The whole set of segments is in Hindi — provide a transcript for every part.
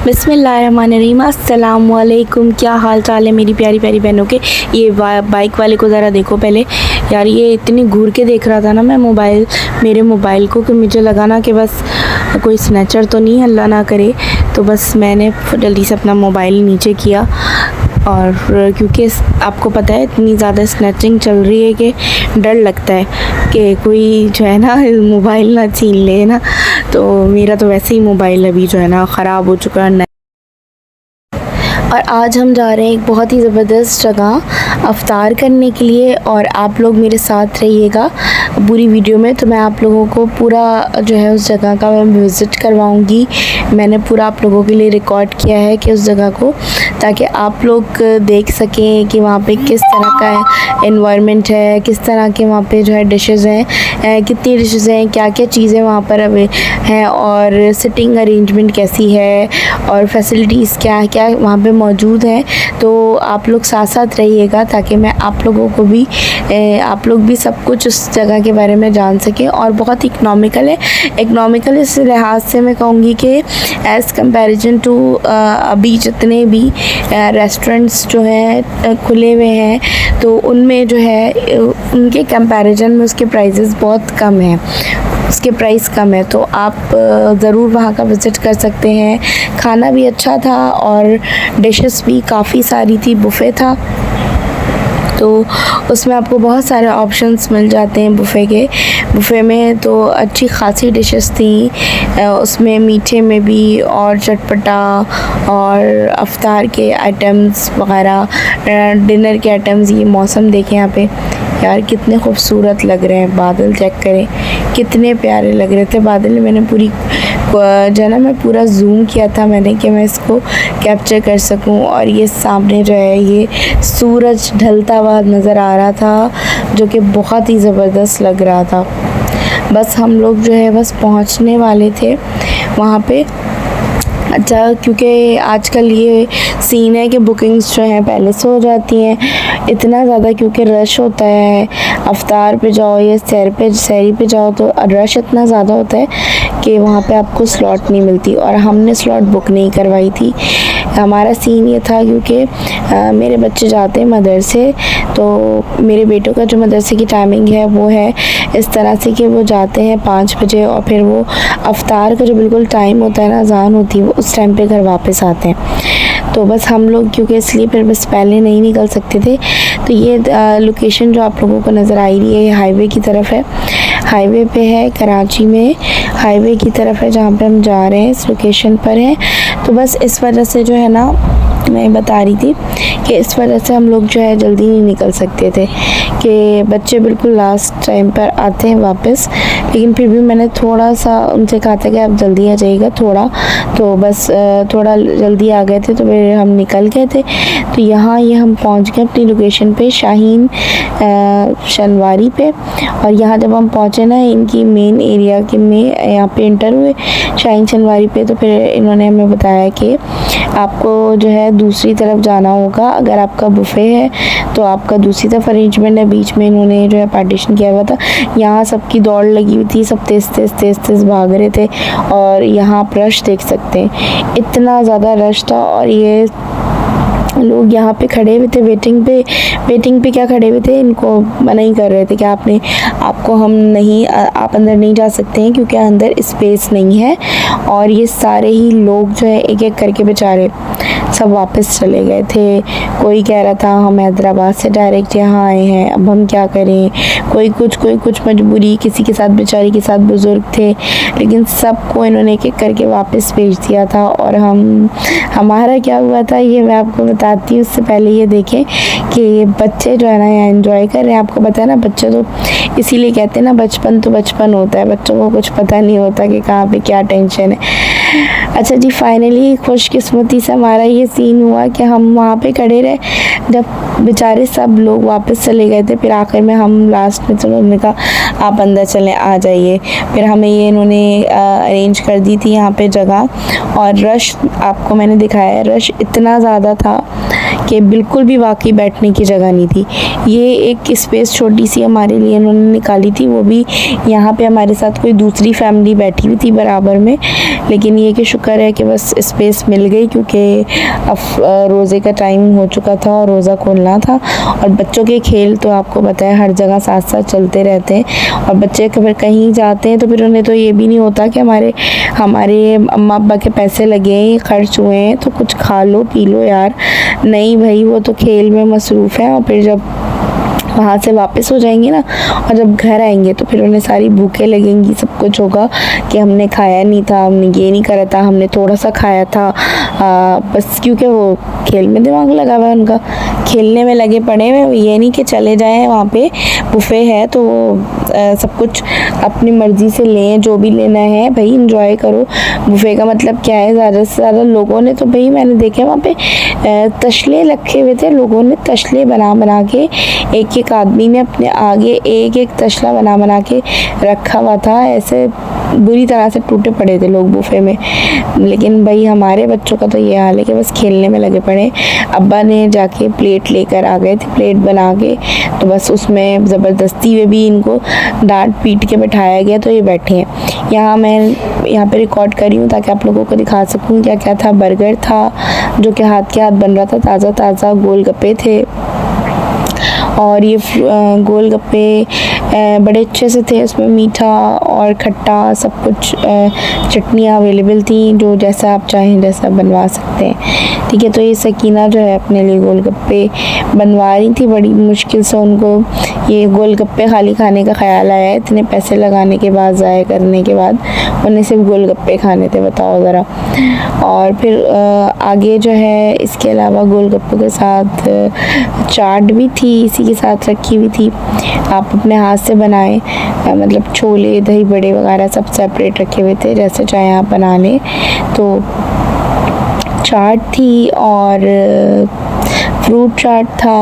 बिस्मिल्लाहिर्रहमानिर्रहीम। अस्सलाम वालेकुम। क्या हाल चाल है मेरी प्यारी प्यारी बहनों के। ये बाइक वाले को ज़रा देखो पहले यार, ये इतनी घूर के देख रहा था ना मैं मेरे मोबाइल को, कि मुझे लगा ना कि बस कोई स्नैचर तो नहीं, अल्लाह ना करे। तो बस मैंने जल्दी से अपना मोबाइल नीचे किया, और क्योंकि आपको पता है इतनी ज़्यादा स्नैचिंग चल रही है कि डर लगता है कि कोई जो है ना मोबाइल ना छीन ले ना। तो मेरा तो वैसे ही मोबाइल अभी जो है ना ख़राब हो चुका है। और आज हम जा रहे हैं एक बहुत ही ज़बरदस्त जगह अफ्तार करने के लिए, और आप लोग मेरे साथ रहिएगा पूरी वीडियो में। तो मैं आप लोगों को पूरा जो है उस जगह का मैं विज़िट करवाऊंगी। मैंने पूरा आप लोगों के लिए रिकॉर्ड किया है कि उस जगह को, ताकि आप लोग देख सकें कि वहाँ पे किस तरह का एनवायरनमेंट है, किस तरह के वहाँ पे जो है डिशेज़ हैं, कितनी डिशेज़ हैं, क्या क्या चीज़ें वहाँ पर अवे हैं, और सिटिंग अरेंजमेंट कैसी है, और फैसिलिटीज़ क्या क्या वहाँ पे मौजूद हैं। तो आप लोग साथ साथ रहिएगा ताकि मैं आप लोगों को भी आप लोग भी सब कुछ उस जगह के बारे में जान सकें। और बहुत इकनॉमिकल है। इकनॉमिकल इस लिहाज से मैं कहूँगी कि एज़ कंपैरिजन टू अभी जितने भी रेस्टोरेंट्स जो हैं खुले हुए हैं, तो उनमें जो है उनके कंपैरिजन में उसके प्राइसेस बहुत कम हैं, उसके प्राइस कम है। तो आप ज़रूर वहाँ का विज़िट कर सकते हैं। खाना भी अच्छा था और डिशेस भी काफ़ी सारी थी, बुफ़े था, तो उसमें आपको बहुत सारे ऑप्शंस मिल जाते हैं बुफ़े में। तो अच्छी खासी डिशेस थी उसमें, मीठे में भी और चटपटा और अफ्तार के आइटम्स वगैरह, डिनर के आइटम्स। ये मौसम देखें यहाँ पे यार, कितने खूबसूरत लग रहे हैं। बादल चेक करें कितने प्यारे लग रहे थे बादल। मैंने पूरी जो है मैं पूरा जूम किया था मैंने कि मैं इसको कैप्चर कर सकूं। और ये सामने जो है ये सूरज ढलता हुआ नज़र आ रहा था, जो कि बहुत ही ज़बरदस्त लग रहा था। बस हम लोग जो है बस पहुंचने वाले थे वहाँ पे। अच्छा, क्योंकि आजकल ये सीन है कि बुकिंग्स जो हैं पहले से हो जाती हैं इतना ज़्यादा, क्योंकि रश होता है। अफ्तार पे जाओ या सहरी पे जाओ तो रश इतना ज़्यादा होता है कि वहाँ पे आपको स्लॉट नहीं मिलती। और हमने स्लॉट बुक नहीं करवाई थी। हमारा सीन ये था क्योंकि मेरे बच्चे जाते हैं मदरसे, तो मेरे बेटों का जो मदरसे की टाइमिंग है वो है इस तरह से कि वो जाते हैं 5 बजे, और फिर वो अफ्तार का जो बिल्कुल टाइम होता है ना, अज़ान होती है, वो उस टाइम पे घर वापस आते हैं। तो बस हम लोग क्योंकि इसलिए फिर बस पहले नहीं निकल सकते थे। तो ये लोकेशन जो आप लोगों को नज़र आ रही है ये हाईवे की तरफ है, हाईवे पे है, कराची में हाईवे की तरफ है जहाँ पे हम जा रहे हैं, इस लोकेशन पर है। तो बस इस वजह से जो है ना मैं बता रही थी कि इस वजह से हम लोग जो है जल्दी नहीं निकल सकते थे, कि बच्चे बिल्कुल लास्ट टाइम पर आते हैं वापस। लेकिन फिर भी मैंने थोड़ा सा उनसे कहा था कि आप जल्दी आ जाइएगा थोड़ा, तो बस थोड़ा जल्दी आ गए थे, तो फिर हम निकल गए थे। तो यहाँ ये हम पहुँच गए अपनी लोकेशन पे, शाहीन शनवारी पे। और यहाँ जब हम पहुँचे ना इनकी मेन एरिया के में यहाँ पे इंटर हुए शाहीन शनवारी पे, तो फिर इन्होंने हमें बताया कि आपको जो है दूसरी तरफ जाना होगा। अगर आपका बुफ़े है तो आपका दूसरी तरफ अरेंजमेंट है। बीच में इन्होंने जो है पार्टीशन किया हुआ था। यहाँ सबकी दौड़ लगी हुई थी, सब तेज़ भाग रहे थे। और यहाँ आप रश देख सकते हैं, इतना ज़्यादा रश था। और ये लोग यहाँ पे खड़े हुए थे वेटिंग पे क्या खड़े हुए थे, इनको मना ही कर रहे थे कि आपको हम नहीं, आप अंदर नहीं जा सकते हैं क्योंकि अंदर स्पेस नहीं है। और ये सारे ही लोग जो है एक एक करके बेचारे सब वापस चले गए थे। कोई कह रहा था हम हैदराबाद से डायरेक्ट यहाँ आए हैं, अब हम क्या करें। कोई कुछ मजबूरी, किसी के साथ बेचारी के साथ बुज़ुर्ग थे, लेकिन सबको इन्होंने एक एक करके वापस भेज दिया था। और हमारा क्या हुआ था ये मैं आपको बताती हूँ। उससे पहले ये देखें कि ये बच्चे जो है ना यहाँ एंजॉय कर रहे हैं। आपको पता है ना, बच्चे तो इसीलिए कहते हैं ना बचपन तो बचपन होता है, बच्चों को कुछ पता नहीं होता कि कहाँ पे क्या टेंशन है। अच्छा जी, फाइनली खुशकिस्मती से हमारा ये सीन हुआ कि हम वहाँ पे खड़े रहे जब बेचारे सब लोग वापस चले गए थे। फिर आखिर में हम लास्ट में चलो उन्होंने कहा आप अंदर चलें, आ जाइए। फिर हमें ये इन्होंने अरेंज कर दी थी यहाँ पे जगह। और रश आपको मैंने दिखाया है, रश इतना ज़्यादा था कि बिल्कुल भी वाकई बैठने की जगह नहीं थी। ये एक स्पेस छोटी सी हमारे लिए इन्होंने निकाली थी, वो भी यहाँ पे हमारे साथ कोई दूसरी फैमिली बैठी हुई थी बराबर में, लेकिन ये कि शुक्र है कि बस स्पेस मिल गई, क्योंकि अब रोज़े का टाइम हो चुका था और रोज़ा खोलना था। और बच्चों के खेल तो आपको पता है हर जगह साथ साथ चलते रहते हैं, और बच्चे कहीं जाते हैं तो फिर उन्हें तो ये भी नहीं होता कि हमारे अम्मा अब्बा के पैसे लगे हैं, खर्च हुए हैं तो कुछ खा लो पी लो यार। नहीं भाई, वो तो खेल में मसरूफ़ है, और फिर जब वहाँ से वापस हो जाएंगे ना और जब घर आएंगे तो फिर उन्हें सारी भूखें लगेंगी, सब कुछ होगा कि हमने खाया नहीं था, हमने ये नहीं करा था, हमने थोड़ा सा खाया था, बस क्योंकि वो खेल में दिमाग लगा हुआ है उनका, खेलने में लगे पड़े हुए। ये नहीं कि चले जाएं वहाँ पे बुफे है तो सब कुछ अपनी मर्ज़ी से लें, जो भी लेना है भाई इंजॉय करो। बुफे का मतलब क्या है, ज़्यादा से ज़्यादा लोगों ने तो भाई मैंने देखे वहाँ पे तसले रखे हुए थे, लोगों ने तसले बना के एक आदमी ने अपने आगे एक तसला बना के रखा हुआ था, ऐसे बुरी तरह से टूटे पड़े थे लोग बुफे में। लेकिन भाई हमारे बच्चों का तो ये हाल है कि बस खेलने में लगे पड़े। अब्बा ने जाके प्लेट लेकर आ गए थे, प्लेट बना के, तो बस उसमें ज़बरदस्ती में भी इनको डांट पीट के बैठाया गया तो ये बैठे हैं। मैं यहाँ पे रिकॉर्ड कर रही हूँ ताकि आप लोगों को दिखा सकूँ क्या क्या था। बर्गर था जो कि हाथ के हाथ बन रहा था, ताज़ा ताज़ा गोलगप्पे थे, और ये गोलगप्पे बड़े अच्छे से थे, उसमें मीठा और खट्टा सब कुछ, चटनियाँ अवेलेबल थी, जो जैसा आप चाहें जैसा बनवा सकते हैं। ठीक है, तो ये सकीना जो है अपने लिए गोलगप्पे बनवा रही थी, बड़ी मुश्किल से उनको ये गोलगप्पे खाली खाने का ख्याल आया, इतने पैसे लगाने के बाद, ज़ाया करने के बाद उन्हें सिर्फ गोलगप्पे खाने थे, बताओ ज़रा। और फिर आगे जो है इसके अलावा गोलगप्पों के साथ चाट भी थी, इसी के साथ रखी हुई थी, आप अपने हाथ से बनाएं, मतलब छोले दही बड़े वगैरह सब सेपरेट रखे हुए थे, जैसे चाहे आप बना लें। तो चाट थी और फ्रूट चाट था,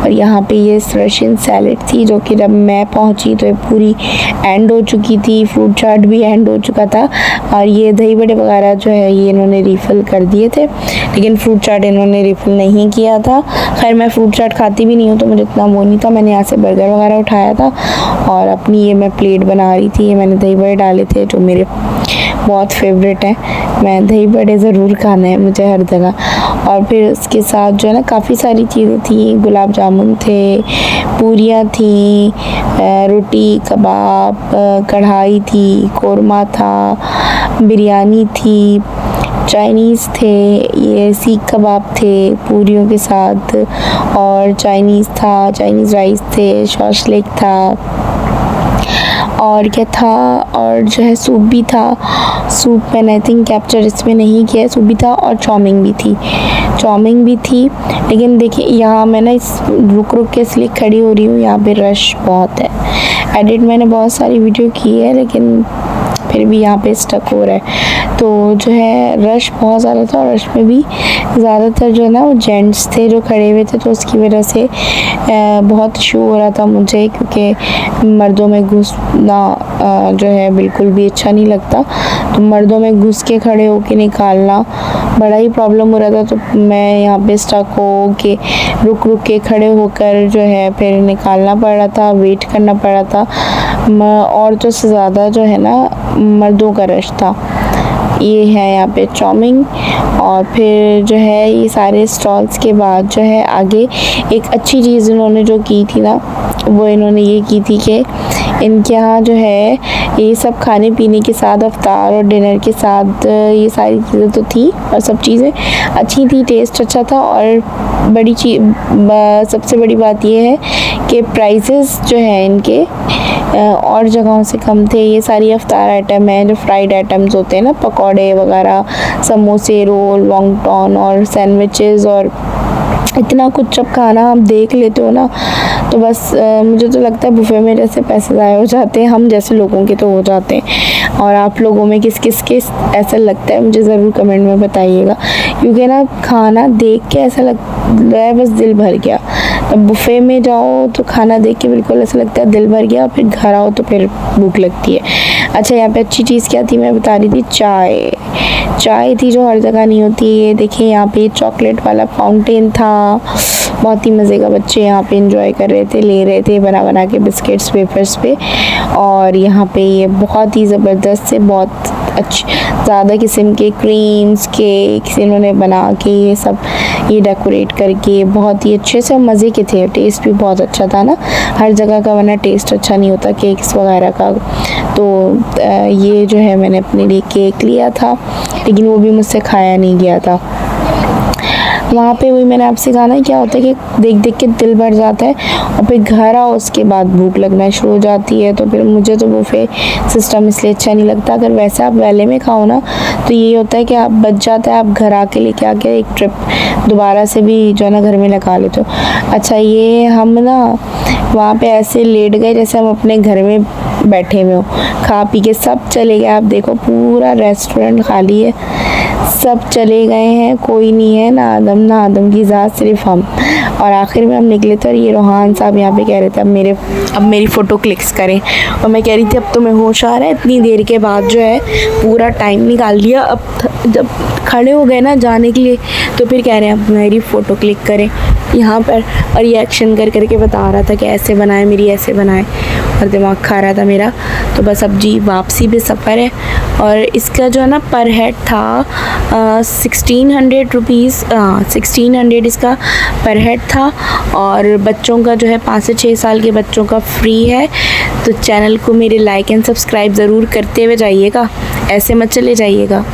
और यहाँ पे ये रशियन सैलेड थी जो कि जब मैं पहुँची तो ये पूरी एंड हो चुकी थी, फ्रूट चाट भी एंड हो चुका था, और ये दही बड़े वगैरह जो है ये इन्होंने रिफ़िल कर दिए थे, लेकिन फ्रूट चाट इन्होंने रिफ़िल नहीं किया था। खैर मैं फ्रूट चाट खाती भी नहीं हूँ तो मुझे इतना वो नहीं था, मैंने यहाँ से बर्गर वगैरह उठाया था और अपनी ये मैं प्लेट बना रही थी। ये मैंने दही बड़े डाले थे जो मेरे बहुत फेवरेट है, मैं दही बड़े ज़रूर खाना है मुझे हर जगह। और फिर उसके साथ जो है ना काफ़ी सारी चीज़ें थी, गुलाब जामुन थे, पूरियाँ थी, रोटी कबाब, कढ़ाई थी, कोरमा था, बिरयानी थी, चाइनीज़ थे, ये सीख कबाब थे पूरियों के साथ, और चाइनीज़ था, चाइनीज़ राइस थे, शॉशलेक था, और क्या था, और जो है सूप भी था। सूप मैंने आई थिंक कैप्चर इसमें नहीं किया है, सूप भी था और चाउमीन भी थी। लेकिन देखिए यहाँ मैं ना इस रुक के इसलिए खड़ी हो रही हूँ, यहाँ पे रश बहुत है। एडिट मैंने बहुत सारी वीडियो की है लेकिन फिर भी यहाँ पे स्टक हो रहा है, तो जो है रश बहुत ज़्यादा था, और रश में भी ज़्यादातर जो है ना वो जेंट्स थे जो खड़े हुए थे, तो उसकी वजह से बहुत इशू हो रहा था मुझे, क्योंकि मर्दों में घुसना जो है बिल्कुल भी अच्छा नहीं लगता, तो मर्दों में घुस के खड़े होके निकालना बड़ा ही प्रॉब्लम हो रहा था। तो मैं यहाँ पे स्टक हो के रुक के खड़े होकर जो है फिर निकालना पड़ रहा था, वेट करना पड़ रहा था। औरतों से ज़्यादा जो है ना मर्दों का रश था। ये है यहाँ पे चाउमीन, और फिर जो है ये सारे स्टॉल्स के बाद जो है आगे एक अच्छी चीज़ इन्होंने जो की थी ना, वो इन्होंने ये की थी कि इनके यहाँ जो है ये सब खाने पीने के साथ अफ्तार और डिनर के साथ ये सारी चीज़ें तो थी, और सब चीज़ें अच्छी थी, टेस्ट अच्छा था, और सबसे बड़ी बात ये है कि प्राइसेस जो है इनके और जगहों से कम थे। ये सारी अफ्तार आइटम है जो फ्राइड आइटम्स होते हैं ना, पकौड़े वगैरह, समोसे, रोल, वॉन्गटॉन और सैंडविचेस, और इतना कुछ जब खाना आप देख लेते हो ना तो बस मुझे तो लगता है बुफे में जैसे पैसे ज़ाया हो जाते हैं, हम जैसे लोगों के तो हो जाते हैं। और आप लोगों में किस किस के ऐसा लगता है मुझे ज़रूर कमेंट में बताइएगा, क्योंकि ना खाना देख के ऐसा लग रहा है बस दिल भर गया। अब बुफे में जाओ तो खाना देख के बिल्कुल ऐसा लगता है दिल भर गया, और फिर घर आओ तो फिर भूख लगती है। अच्छा यहाँ पे अच्छी चीज़ क्या थी मैं बता रही थी, चाय थी जो हर जगह नहीं होती। ये देखिए यहाँ पे चॉकलेट वाला फाउंटेन था, बहुत ही मज़े का। बच्चे यहाँ पे एंजॉय कर रहे थे, ले रहे थे बना बना के बिस्किट्स वेफर्स पे। और यहाँ पे ये बहुत ही ज़बरदस्त से बहुत अच्छे ज़्यादा किस्म के क्रीम्स केक्स इन्होंने बना के ये सब ये डेकोरेट करके बहुत ही अच्छे से मज़े के थे। टेस्ट भी बहुत अच्छा था ना, हर जगह का वरना टेस्ट अच्छा नहीं होता केक्स वगैरह का। तो ये जो है मैंने अपने लिए केक लिया था, लेकिन वो भी मुझसे खाया नहीं गया था। वहाँ पे वही मैंने आपसे कहा ना, क्या होता है कि देख देख के दिल भर जाता है और फिर घर आओ उसके बाद भूख लगना शुरू हो जाती है। तो फिर मुझे तो बुफे सिस्टम इसलिए अच्छा नहीं लगता। अगर वैसे आप वैले में खाओ ना तो ये होता है कि आप बच जाता है, आप घर आके लेके आके एक ट्रिप दोबारा से भी जो है ना घर में लगा लेते हो। अच्छा ये हम ना वहाँ पे ऐसे लेट गए जैसे हम अपने घर में बैठे हुए हो, खा पी के सब चले गए। आप देखो पूरा रेस्टोरेंट खाली है, सब चले गए हैं, कोई नहीं है, ना आदम की ज़ात, सिर्फ हम। और आखिर में हम निकले थे और ये रोहान साहब यहाँ पे कह रहे थे अब मेरी फ़ोटो क्लिक्स करें। और मैं कह रही थी अब तो मैं होश आ रहा है, इतनी देर के बाद जो है पूरा टाइम निकाल लिया। अब जब खड़े हो गए ना जाने के लिए तो फिर कह रहे हैं अब मेरी फ़ोटो क्लिक करें यहाँ पर। और ये एक्शन कर करके बता रहा था कि ऐसे बनाए मेरी, ऐसे बनाए, और दिमाग खा रहा था मेरा। तो बस अब जी वापसी भी सफ़र है। और इसका जो है ना पर हेड था 1600 रुपीज़, 1600 इसका पर हेड था। और बच्चों का जो है 5 से 6 साल के बच्चों का फ्री है। तो चैनल को मेरे लाइक एंड सब्सक्राइब ज़रूर करते हुए जाइएगा, ऐसे मत चले जाइएगा।